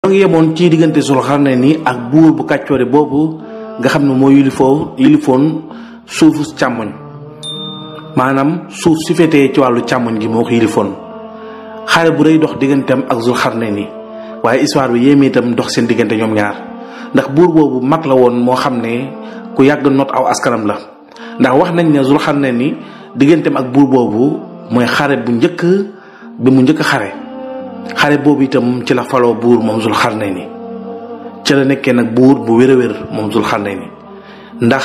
ngi yemoon ci diggante Zulxarnayni ak buur bu kàccoore boobu nga xam ne moo yilifoon suufu càmmoñ maanaam suuf si féetee ci wàllu càmmoñ gi moo ko yilifoon xare bu rëy dox digganteem ak Zulxarnayni waaye histoire bi yéeme itam dox seen diggante ñoom ñaar ndax buur boobu mag la woon moo xam ne ku yàgg not aw askanam la ndax wax nañ ne Zulxarnayni digganteem ak buur boobu mooy xare bu njëkk bi mu njëkk xare boobu itam ci la faloo buur moom Zulxarnayni ci la nekkee nag buur bu wér a wér moom Zulxarnayni ndax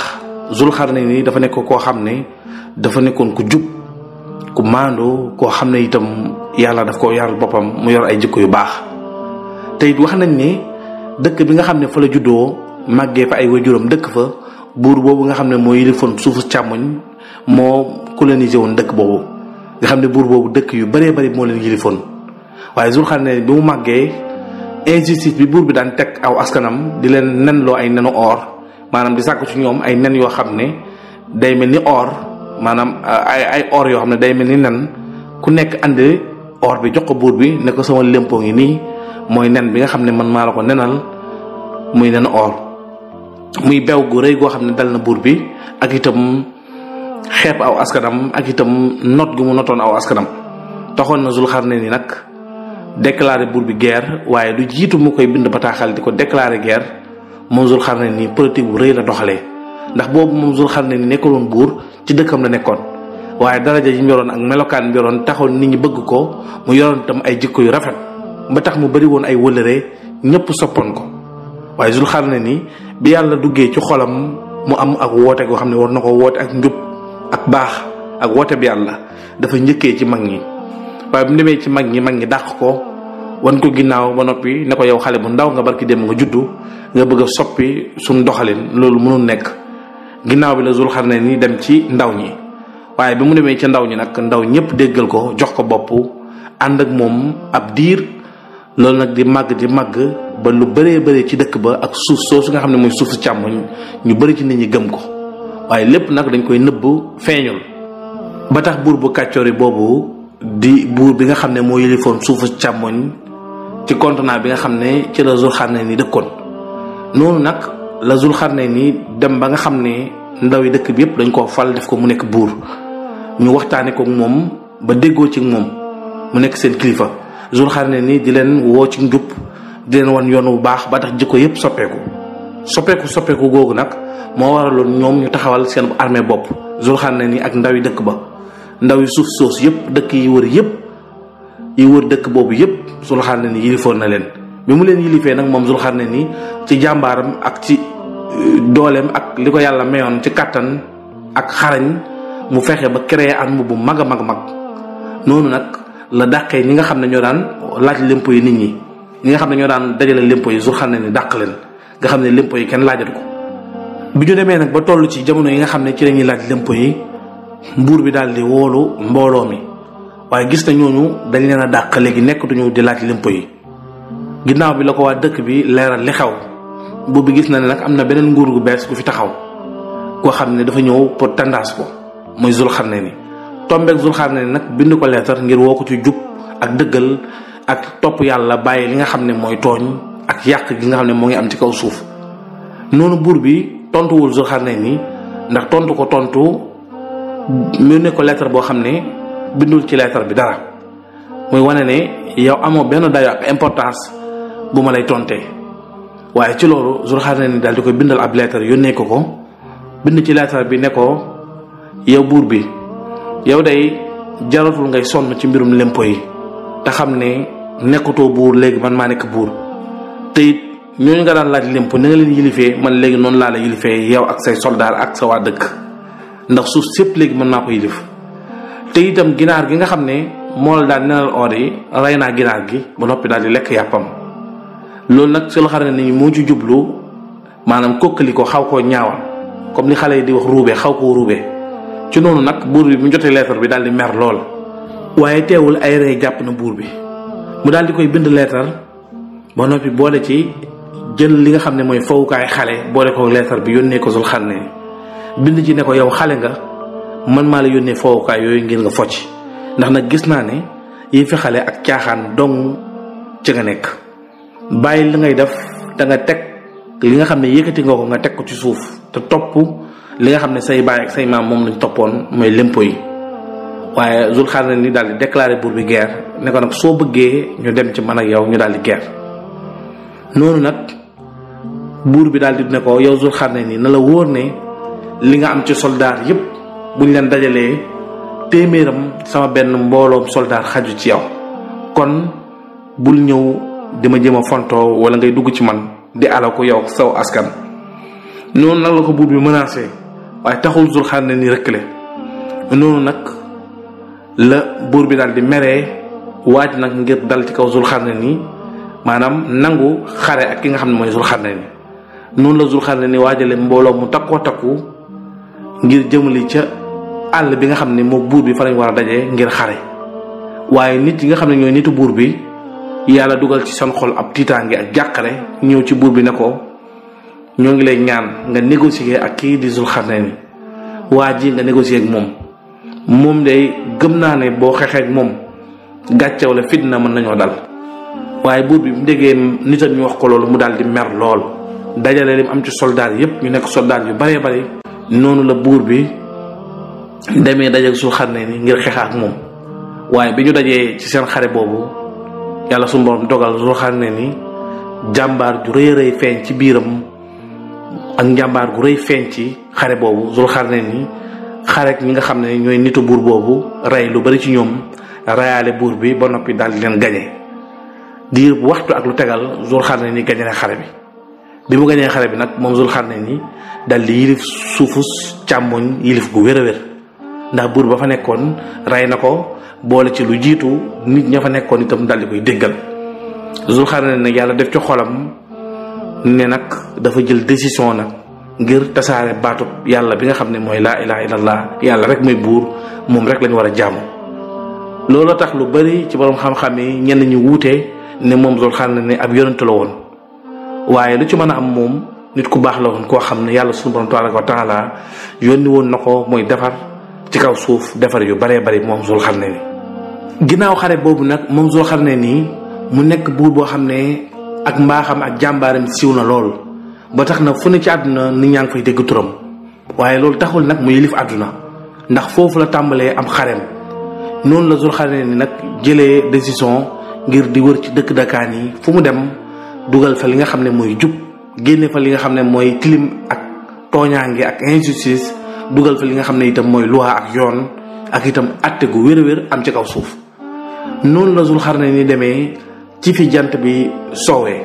Zulxarnayni dafa nekk koo xam ne dafa nekkoon ku jub ku maandu koo xam ne itam yàlla daf ko yaral boppam mu yor ay jikko yu baax te it wax nañ ne dëkk bi nga xam ne fa la juddoo màggee fa ay waajuram dëkk fa buur boobu nga xam ne moo yilifoon suufu càmmoñ moo colonisé woon dëkk boobu nga xam ne buur boobu dëkk yu bëree bëri moo leen yilifoon waaye Zulxarnayni bi mu màggee injustice bi buur bi daan teg aw askanam di leen nenloo ay nenu or maanaam di sàkk ci ñoom ay nen yoo xam ne day mel ni or maanaam ay or yoo xam ne day mel ni nen ku nekk andi or bi jox ko buur bi ne ko sama lémpoo ngi nii mooy nen bi nga xam ne man maa la ko nenal muy nen or muy bew gu rëy goo xam ne dal na buur bi ak itam xeeb aw askanam ak itam not gu mu notoon aw askanam taxoon na Zulxarnayni nag déclaré buur bi guerre waaye du jiitu mu koy bind bataaxal di ko déclaré guerre moom Zulxarnayni politique bu rëy la doxalee ndax boobu moom Zulxarnayni nekkaloon buur ci dëkkam la nekkoon waaye daraja yi mu yoroon ak melokaan bi yoroon taxoon nit ñi bëgg ko mu yoroon itam ay jikko yu rafet ba tax mu bari woon ay wëlëre ñëpp soppoon ko waaye Zulxarnayni bi yàlla duggee ci xolam mu am ak woote goo xam ne war na ko woote ak njub ak baax ak woote bi yàlla dafa njëkkee ci mag ñi waaye bu ñu demee ci mag ñi dàq ko wan ko ginnaaw ba noppi ne ko yow xale bu ndaw nga barki dem nga juddu nga bëgg a soppi suñ doxalin loolu mënul nekk ginnaaw bi la Zulxarnayni dem ci ndaw ñi waaye bi mu demee ci ndaw ñi nag ndaw ñëpp déggal ko jox ko bopp ànd ak moom ab diir loolu nag di màgg ba lu bëree bëri ci dëkk ba ak suuf soosu nga xam ne mooy suufu càmmoñ ñu bëri ci nit ñi gëm ko waaye lépp nag dañ koy nëbb feeñul ba tax buur bu kàccoori boobu di buur bi nga xam ne moo yilifoon suufu càmmoñ ci continent bi nga xam ne ci la Zulxarnayni dëkkoon noonu nag la Zulxarnayni dem ba nga xam ne ndaw yi dëkk bi yëpp dañ koo fal def ko mu nekk buur ñu waxtaane ko moom ba déggoo ci moom mu nekk seen kilifa Zulxarnayni di leen woo ci njub di leen wan yoon bu baax ba tax jikko yëpp soppeeku googu nag moo waraloon ñoom ñu taxawal seen armée bopp Zulxarnayni ak ndaw yi dëkk ba ndaw yi suuf soos yëpp dëkk yi wër dëkk boobu yëpp Zulxarnayni yilifoon na leen bi mu leen yilifee nag moom Zulxarnayni ci jàmbaaram ak ci dooleem ak li ko yàlla mayoon ci kàttan ak xarañ mu fexe ba créer arme bu mag a mag noonu nag la dàqee ñi nga xam ne ñoo daan laaj lempo yi nit ñi nga xam ne ñoo daan dajale lempo yi Zulxarnayni dàq leen nga xam ne lempo yi kenn laajatu ko bi ñu demee nag ba toll ci jamono yi nga xam ne ci lañuy laaj lempo yi mbuur bi daal di woolu mbooloo mi waaye gis na ñooñu dañ leen a dàq léegi nekkatuñu di laaj lempo yi ginnaaw bi la ko waa dëkk bi leeral li xew buur bi gis na ne nag am na beneen nguur gu bees gu fi taxaw koo xam ne dafa ñëw pour tandaas ko mooy Zulxarnayni tombeeg Zulxarnayni nag bind ko leetar ngir woo ko ci jub ak dëggal ak topp yàlla bàyyi li nga xam ne mooy tooñ ak yàq gi nga xam ne moo ngi am ci kaw suuf noonu buur bi tontuwul Zulxarnayni ndax tontu mu ne ko lettre boo xam ne bindul ci lettre bi dara muy wane ne yow amoo benn dayo ak importance bu ma lay tontee waaye ci loolu Zulxarnayni daal di koy bindal ab lettre yónnee ko bind ci lettre bi ne ko yow buur bi yow day jaratul ngay sonn ci mbirum lempo yi te xam ne nekkatoo buur léegi man maa nekk buur te it ñooñu nga daan laaj lempo ni nga leen yilifee man léegi noonu laa la yilifee yow ak say soldaar ak sa waa dëkk ndax suuf sépp léegi mën naa ko yilif te itam ginaar gi nga xam ne moo la daan nenal or yi rey naa ginaar gi ba noppi daal di lekk yàppam loolu nag Zulxarnayni moo ci jublu maanaam kokkali ko xaw koo ñaawal comme ni xale yi di wax ruube xaw koo ruube ci noonu nag buur bi mu jotee lettre bi daal di mer lool waaye teewul ay rey jàpp na buur bi mu daal di koy bind lettre ba noppi boole ci jël li nga xam ne mooy fowukaay xale boole ko lettre bi yónnee ko Zulxarnayni bind ci ne ko yow xale nga man maa la yónnee fowukaay yooyu ngir nga focc ndax nag gis naa ne yi fi xale ak caaxaan dong ci nga nekk bàyyi li ngay def te nga teg li nga xam ne yëkkati nga ko nga teg ko ci suuf te topp li nga xam ne say baay ak say maam moom lañ toppoon mooy lempo yi. waaye Zulxarnayni daal di déclaré buur bi guerre ne ko nag soo bëggee ñu dem ci man ak yow ñu daal di guerre. noonu nag buur bi daal di ne ko yow Zulxarnayni na la wóor ne li nga am ci soldaar yépp buñ leen dajalee téeméeram sama benn mbooloom soldaar xaju ci yow kon bul ñëw di ma jëm a fontoo wala ngay dugg ci man di ala ko yow saw askan. noonu nag la ko buur bi menacé waaye taxul Zulxarnayni reculé. noonu nag la buur bi daal di meree waaj nag ngir dal ci kaw Zulxarnayni maanaam nangu xare ak ki nga xam ne mooy Zulxarnayni. noonu la Zulxarnayni waajale mbooloo mu takkoo takku ngir jëmali ca àll bi nga xam ne moo buur bi fa lañ war a dajee ngir xare. waaye nit yi nga xam ne ñooy nitu buur bi yàlla dugal ci seen xol ab tiitaange ak jàqare ñëw ci buur bi ne ko ñoo ngi lay ñaan nga négocier ak kii di Zulxarnayni waa ji nga négocier ak moom day gëm naa ne boo xeexee ak moom gàcce wala fitna mën nañoo dal. waaye buur bi mu déggee nitam ñu wax ko loolu mu daal di mer lool dajale lim am ci soldaar yépp ñu nekk soldaar yu baree bari. noonu la buur bi demee daje ak Zulxarnayni ngir xeex ak moom. waaye bi ñu dajee ci seen xare boobu yàlla suñu borom dogal Zulxarnayni jàmbaar ju rëy rëy feeñ ci biiram ak njàmbaar gu rëy feeñ ci xare boobu. Zulxarnayni xare ñi nga xam ne ñooy nitu buur boobu rey lu bari ci ñoom reyaale buur bi ba noppi daal di leen gañe diir bu waxtu ak lu tegal Zulxarnayni gañe na xare bi mu gañee xare bi nag moom Zulxarnayni daal di yilif suufus càmmoñ yilif gu wér a wér ndax buur ba fa nekkoon rey na ko boole ci lu jiitu nit ña fa nekkoon itam daal di koy déggal. Zulxarnayni nag yàlla def ci xolam ne nag dafa jël décision nag ngir tasaare baatub yàlla bi nga xam ne mooy laa ilaha illallah yàlla rek mooy buur moom rek lañu war a jaamu. looloo tax lu bari ci borom xam-xam yi ñenn ñu wuute ne moom Zulxarnayni ab yonent la woon waaye lu ci mën a am moom nit ku baax la woon koo xam ne yàlla suñu borom tabaraka wa taala yónni woon na ko mooy defar ci kaw suuf defar yu baree bari moom Zulxarnayni. ginnaaw xare boobu nag moom Zulxarnayni mu nekk buur boo xam ne ak mbaaxam ak jàmbaaram siiw na lool ba tax na fu ne ci àdduna nit ñaa ngi fay dégg turam waaye loolu taxul nag mu yilif àdduna ndax foofu la tàmbalee am xareem. noonu la Zulxarnayni nag jëlee décision ngir di wër ci dëkk dakaan yi fu mu dem dugal fa li nga xam ne mooy jub génne fa li nga xam ne mooy tilim ak tooñaange ak injustice dugal fa li nga xam ne itam mooy loi ak yoon ak itam atte gu wér-wér am ci kaw suuf. noonu la Zulxarnayni demee ci fi jant bi soowee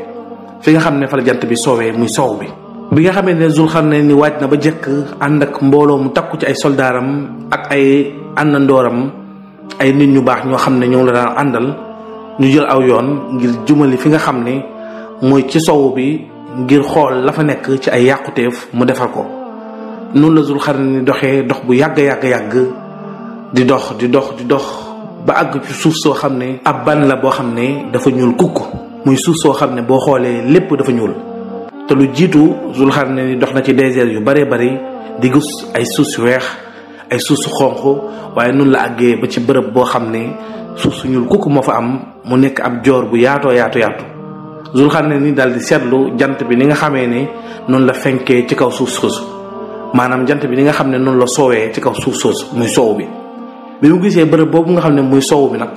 fi nga xam ne fa la jant bi soowee muy sow bi nga xamee ne Zulxarnayni waaj na ba jëkk ànd ak mbooloo mu takku ci ay soldaaram ak ay àndandooram ay nit ñu baax ñoo xam ne ñoom la daan àndal ñu jël aw yoon ngir jumali fi nga xam ne mooy ci sow bi ngir xool la fa nekk ci ay yàquteef mu defar ko. noonu la Zulxarnayni doxee dox bu yàgg di dox ba àgg ci suuf soo xam ne ab ban la boo xam ne dafa ñuul kukk muy suuf soo xam ne boo xoolee lépp dafa ñuul. te lu jiitu Zulxarnayni dox na ci désert yu baree bari di gis ay suuf su weex ay suuf su xonq waaye noonu la àggee ba ci bërëb boo xam ne suuf su ñuul kukk moo fa am mu nekk ab joor bu yaatu Zulxarnayni daal di seetlu jant bi ni nga xamee ne noonu la fenkee ci kaw suuf soosu maanaam jant bi ni nga xam ne noonu la soowee ci kaw suuf soosu muy soow bi mu gisee bërëb boobu nga xam ne muy soow bi nag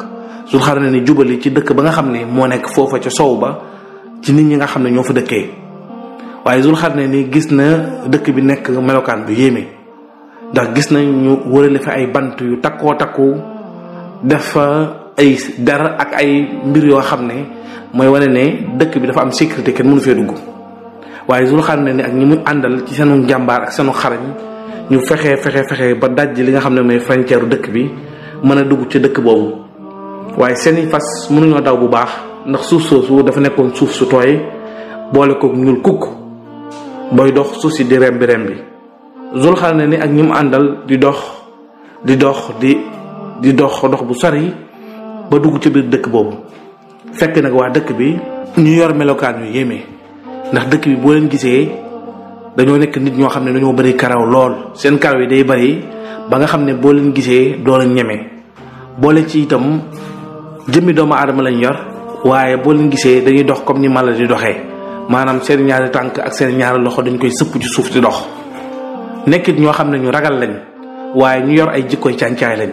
Zulxarnayni jubali ci dëkk ba nga xam ne moo nekk foofa ca soow ba ci nit ñi nga xam ne ñoo fa dëkkee waaye Zulxarnayni gis na dëkk bi nekk melokaan bu yéeme ndax gis nañ ñu wërale fa ay bant yu takkoo takku def fa ay dara ak ay mbir yoo xam ne mooy wane ne dëkk bi dafa am sécurité kenn mënu fee dugg waaye Zulxarnayni ak ñi muy àndal ci seenu njàmbaar ak seenu xarañ ñu fexe ba daj li nga xam ne mooy frontière dëkk bi mën a dugg ci dëkk boobu waaye seeni fas mënuñoo daw bu baax ndax suuf soosu dafa nekkoon suuf su tooy boole ko ñuul kukk booy dox suuf si di rembi Zulxarnayni ak ñi mu àndal di dox bu sori ba dugg ci biir dëkk boobu fekk nag waa dëkk bi ñu yor melokaan yu yéeme ndax dëkk bi boo leen gisee dañoo nekk nit ñoo xam ne dañoo bari karaw lool seen karaw yi day bari ba nga xam ne boo leen gisee doo leen ñeme boole ci itam jëmmi doomu aadama lañ yor waaye boo leen gisee dañuy dox comme ni mala di doxee maanaam seen ñaari tànk ak seen ñaari loxo dañ koy sëpp ci suuf di dox nekkit ñoo xam ne ñu ragal lañ waaye ñu yor ay jikkoy càncaay lañ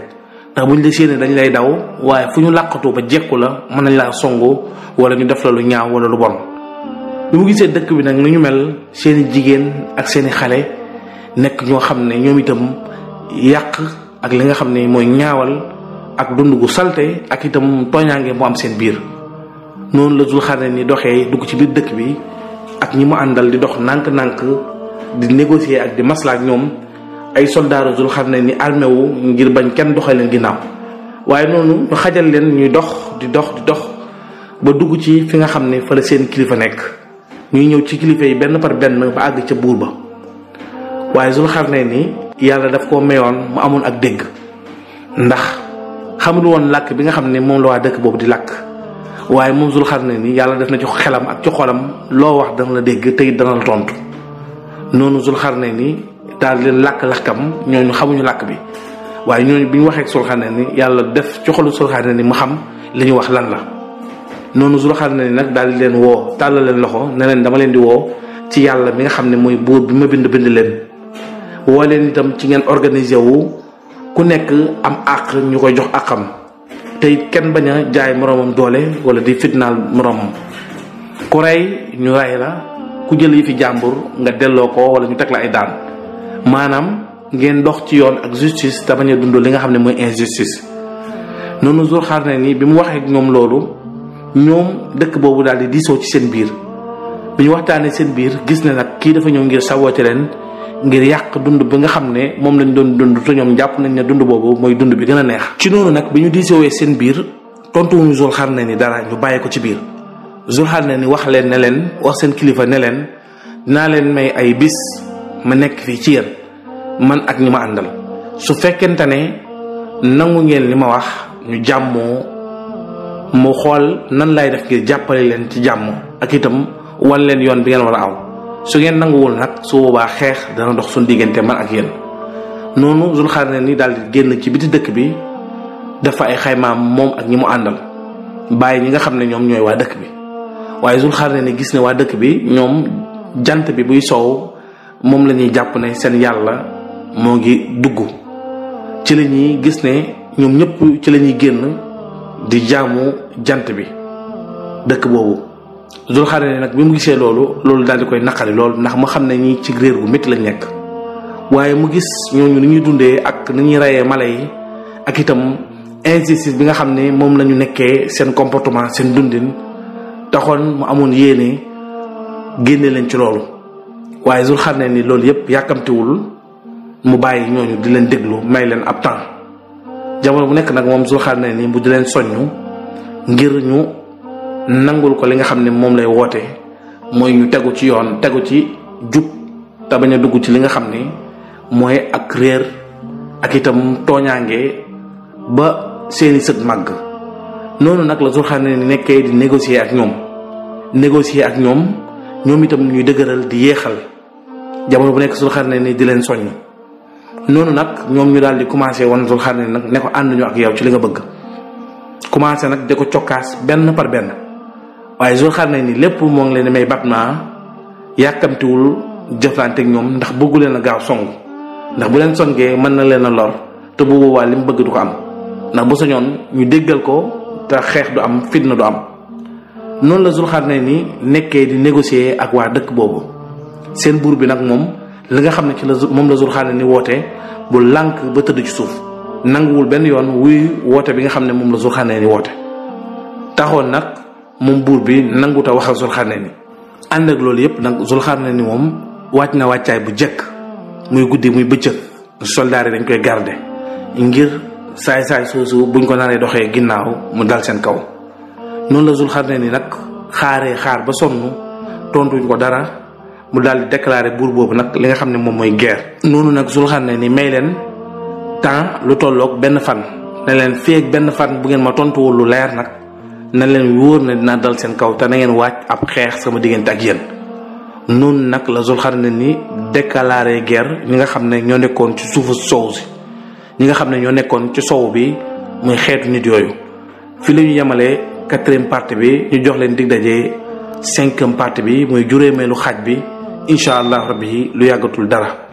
ndax buñ la séenee dañ lay daw waaye fu ñu làqatu ba jekku la mën nañ laa songu wala ñu def la lu ñaaw wala lu bon. bi mu gisee dëkk bi nag nu ñu mel seeni jigéen ak seeni xale nekk ñoo xam ne ñoom itam yàq ak li nga xam ne mooy ñaawal ak dund gu salte ak itam tooñaange mu am seen biir. noonu la Zulxarnayni doxee dugg ci biir dëkk bi ak ñi mu àndal di dox nànk-nànk di négocier ak di masla ak ñoom ay soldaaru Zulxarnayni armé wu ngir bañ kenn doxal leen ginnaaw waaye noonu ñu xajal leen ñuy dox di dox ba dugg ci fi nga xam ne fa la seen kilifa nekk ñuy ñëw ci kilifa yi benn par benn ba àgg ca buur ba waaye Zulxarnayni yàlla daf koo mayoon mu amoon ak dégg ndax xamul woon làkk bi nga xam ne moom la waa dëkk boobu di làkk waaye moom Zulxarnayni yàlla def na ci xelam ak ci xolam loo wax dana la dégg te it dana la tontu noonu Zulxarnayni daal leen làkk-làkkam ñooñu xamuñu làkk bi waaye ñooñu bi ñu waxee ak Zulxarnayni yàlla def ci xolu Zulxarnayni mu xam li ñu wax lan la. noonu Zulxarnayni nag daal di leen woo tàllal leen loxo ne leen dama leen di woo ci yàlla mi nga xam ne mooy buur bi ma bind leen woo leen itam ci ngeen organisé wu ku nekk am àq ñu koy jox àqam te it kenn bañ a jaay moroomam doole wala di fitnaal moroomam ku rey ñu rey la ku jël yi fi jàmbur nga delloo ko wala ñu teg la ay daan maanaam ngeen dox ci yoon ak justice te bañ a dund li nga xam ne mooy injustice. noonu Zulxarnayni bi mu waxee ak ñoom loolu ñoom dëkk boobu daal di diisoo ci seen biir bi ñu waxtaanee seen biir gis ne nag kii dafa ñëw ngir saboote leen ngir yàq dund bi nga xam ne moom lañ doon dund te ñoom jàpp nañ ne dund boobu mooy dund bi gën a neex. ci noonu nag bi ñu diisoowee seen biir tontuwuñu Zulxarnayni dara ñu bàyyi ko ci biir Zulxarnayni wax leen ne leen wax seen kilifa ne leen dinaa leen may ay bis ma nekk fii ci yéen man ak ñi ma àndal su fekkente ne nangu ngeen li ma wax ñu jàmmoo mu xool nan lay def ngir jàppale leen ci jàmm ak itam wan leen yoon bi ngeen war a aw su ngeen nanguwul nag su boobaa xeex dana dox suñu diggante man ak yéen. noonu Zulxarnayni daal di génn ci biti dëkk bi dafa ay xaymaam moom ak ñi mu àndal bàyyi ñi nga xam ne ñoom ñooy waa dëkk bi waaye Zulxarnayni gis ne waa dëkk bi ñoom jant bi buy soow moom la ñuy jàpp ne seen yàlla moo ngi dugg ci la ñuy gis ne ñoom ñëpp ci la ñuy génn di jaamu jant bi dëkk boobu. Zulxarnayni nag bi mu gisee loolu daal di koy naqari loolu ndax mu xam ne ñi ci réer gu métti lañ nekk waaye mu gis ñooñu ni ñuy dundee ak ni ñuy reyee mala yi ak itam injustice bi nga xam ne moom la ñu nekkee seen comportement seen dundin taxoon mu amoon yéene génne leen ci loolu. waaye Zulxarnayni loolu yëpp yàkkamtiwul mu bàyyi ñooñu di leen déglu may leen ab temps jamono bu nekk nag moom Zulxarnayni mu di leen soññu ngir ñu nangul ko li nga xam ne moom lay woote mooy ñu tegu ci yoon tegu ci jub te bañ a dugg ci li nga xam ne mooy ak réer ak itam tooñaange ba seeni sët màgg. noonu nag la Zulxarnayni nekkee di négocier ak ñoom ñoom itam ñuy dëgëral di yeexal jamono bu nekk Zulxarnayni di leen soññ. noonu nag ñoom ñu daal di commencé woon Zulxarnayni nag ne ko ànd ñu ak yow ci li nga bëgg commencé nag di ko cokkaas benn par benn waaye Zulxarnayni lépp moo ngi leen di may batma yàkkamtiwul jëflante ak ñoom ndax bëggu leen a gaaw song ndax bu leen songee mën na leen a lor te bu boobaa li mu bëgg du ko am ndax bu sañoon ñu déggal ko te xeex du am fitna du am. noonu la Zulxarnayni nekkee di négocier ak waa dëkk boobu seen buur bi nag moom li nga xam ne ci la moom la Zulxarnayni woote bu lànk ba tëdd ci suuf nanguwul benn yoon wuy woote bi nga xam ne moom la Zulxarnayni woote taxoon nag moom buur bi nanguta wax ak Zulxarnayni. ànd ak loolu yëpp nag Zulxarnayni moom wàcc na wàccaay bu jekk muy guddi muy bëccëg soldaar yi dañ koy garder ngir saay-saay soosu buñ ko naree doxee ginnaaw mu dal seen kaw. noonu la Zulxarnayni nag xaar ba sonn tontuñ ko dara mu daal di déclarer buur boobu nag li nga xam ne moom mooy guerre. noonu nag Zulxarnayni may leen temps lu tolloog benn fan ne leen fii ak benn fan bu ngeen ma tontuwul lu leer nag na leen wóor na dinaa dal seen kaw te na ngeen wàcc ab xeex sama diggante ak yéen. noonu nag la Zulxarnayni déclarer guerre ñi nga xam ne ñoo nekkoon ci suufu sow si ñi nga xam ne ñoo nekkoon ci sow bi muy xeetu nit yooyu fi la ñu yemalee 4e partie bi ñu jox leen dig daje 5e partie bi muy juróomeelu xaaj bi incha allah rabbi lu yàggatul dara.